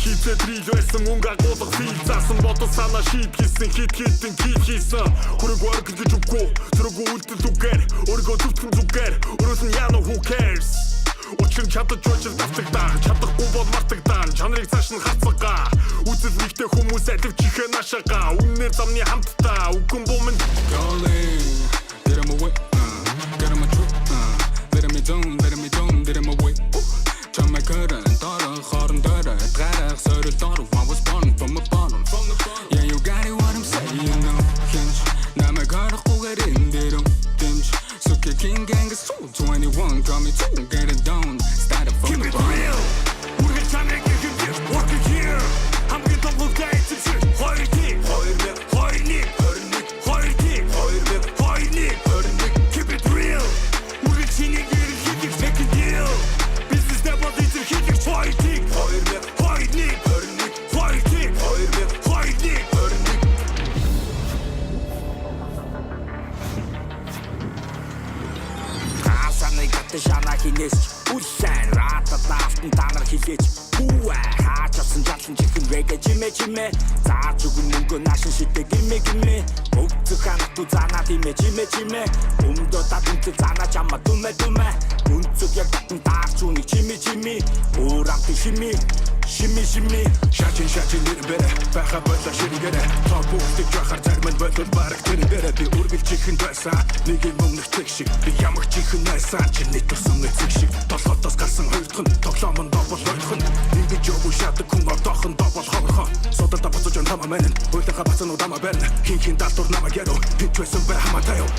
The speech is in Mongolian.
Хизээ дрил байсан мөнгө агуулга фил заасан бодон санаа шийд хийсэн хитэн кит хийсэн хүрэг work гэж үгүй зүрэг үлдэл үгээр өөрийгөө зүтгэн зүгээр өөрөөс нь яа who cares Учир чадаж очил давтагдаа чадахгүй бол мартагдаа чанарыг цааш нь хацгаа үзэл нэгтэй хүмүүс аливчихээ нашаага үннээр замны хамтдаа үгэн бомын Get him away, get him a trip, let me down, get him away. Turn my curtain, daughter, hard daughter, draag, so the daughter, I was born from the bottom. Yeah, you got it, what I'm saying, you know. Hinge, now my girl, who get in, they don't dinge. So king gang is 21, got me too, get it down, started from the bottom. real 우리가 잠에 깨끗이 work it here 함께 double date to shit 화이팅 화이팅 keep it real 우리 진행기를 희직 second deal business never leads to 희직 화이팅 Асаны гатэ шана хинээс үлсэн ратад наалтан танар хилээж бүүэ хаачсан жалсан чихэн вэгэ чимэ зааж өгөн мөнгө наашин шитэ гимэ өгцөх ханату зана тимэ чимэ өмдө татэнт зана чама дүмэ үнцөг яг татан таарчууны чимэ өөрамт шими Шачин нэрбэрэ байха болоо ширэнгэрэ тоо бүгдийг жахаар зарман болол бараг тэрнгэрэ би үргэлжихэн байсан нэг юм өмнөх шиг би ямагч ихэн найсан чи нэг тусан эцэг шиг толготоос гарсан хоёрдох нь тоглоом нь добол хоёрдох нь ингэж явуу шатдаг хүн одоох нь добол ховорхон судалдаа буцаж он хамаа мэн хуйлаха бацсан удама барна хин далтур намаа гэрөө хинч байсан бай хамаатай юу